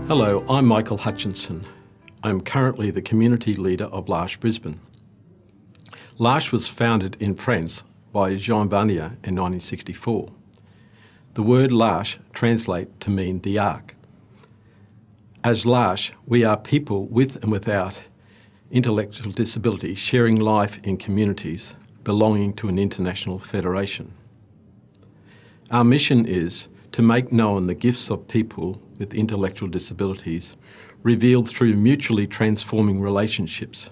Hello, I'm Michael Hutchinson. I'm currently the community leader of L'Arche Brisbane. L'Arche was founded in France by Jean Vanier in 1964. The word L'Arche translates to mean the Ark. As L'Arche, we are people with and without intellectual disability sharing life in communities belonging to an international federation. Our mission is to make known the gifts of people with intellectual disabilities revealed through mutually transforming relationships,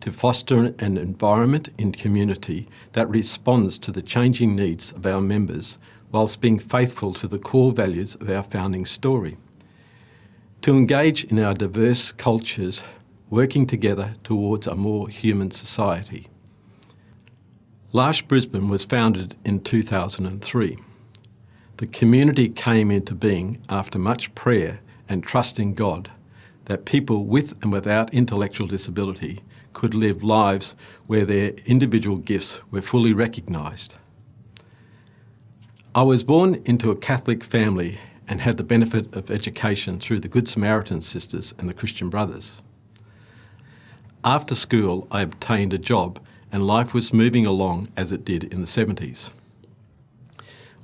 to foster an environment in community that responds to the changing needs of our members whilst being faithful to the core values of our founding story, to engage in our diverse cultures working together towards a more human society. L'Arche Brisbane was founded in 2003. The community came into being after much prayer and trust in God that people with and without intellectual disability could live lives where their individual gifts were fully recognised. I was born into a Catholic family and had the benefit of education through the Good Samaritan Sisters and the Christian Brothers. After school, I obtained a job and life was moving along as it did in the 70s.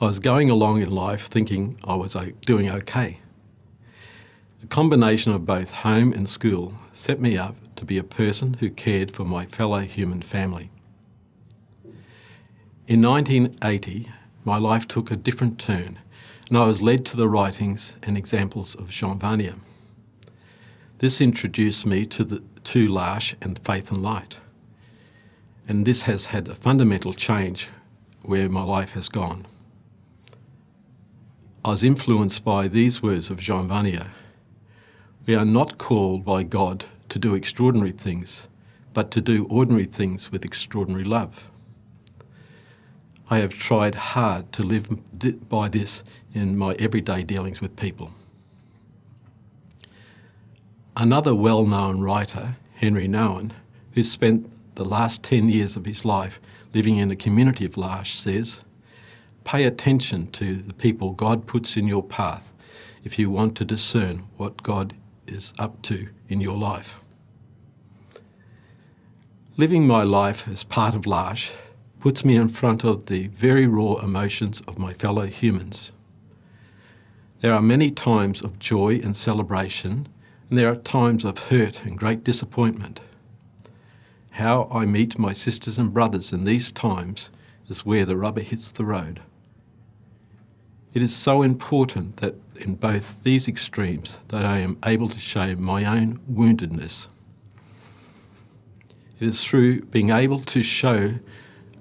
I was going along in life thinking I was doing okay. The combination of both home and school set me up to be a person who cared for my fellow human family. In 1980, my life took a different turn and I was led to the writings and examples of Jean Vanier. This introduced me to L'Arche and Faith and Light. And this has had a fundamental change where my life has gone. I was influenced by these words of Jean Vanier. We are not called by God to do extraordinary things, but to do ordinary things with extraordinary love. I have tried hard to live by this in my everyday dealings with people. Another well-known writer, Henry Nouwen, who spent the last 10 years of his life living in a community of L'Arche, says, "Pay attention to the people God puts in your path if you want to discern what God is up to in your life." Living my life as part of L'Arche puts me in front of the very raw emotions of my fellow humans. There are many times of joy and celebration, and there are times of hurt and great disappointment. How I meet my sisters and brothers in these times is where the rubber hits the road. It is so important that in both these extremes that I am able to show my own woundedness. It is through being able to show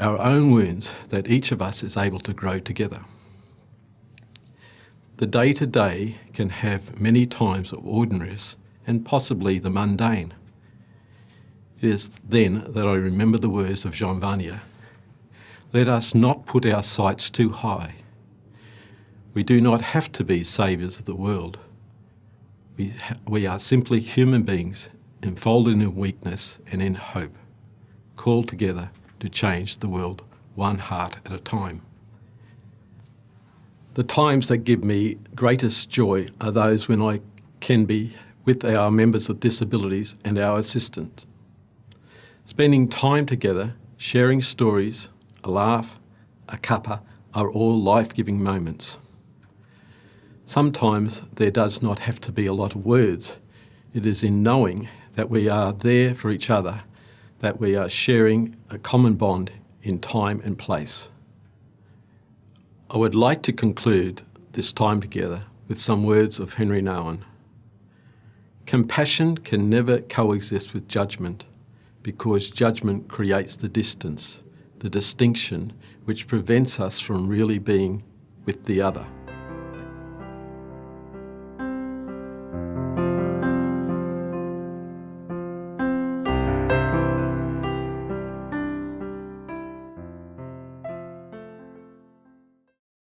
our own wounds that each of us is able to grow together. The day-to-day can have many times of ordinariness and possibly the mundane. It is then that I remember the words of Jean Vanier. Let us not put our sights too high. We do not have to be saviours of the world. We are simply human beings enfolded in weakness and in hope, called together to change the world one heart at a time. The times that give me greatest joy are those when I can be with our members with disabilities and our assistants. Spending time together, sharing stories, a laugh, a cuppa are all life-giving moments. Sometimes there does not have to be a lot of words. It is in knowing that we are there for each other, that we are sharing a common bond in time and place. I would like to conclude this time together with some words of Henry Nouwen. Compassion can never coexist with judgment because judgment creates the distance, the distinction which prevents us from really being with the other.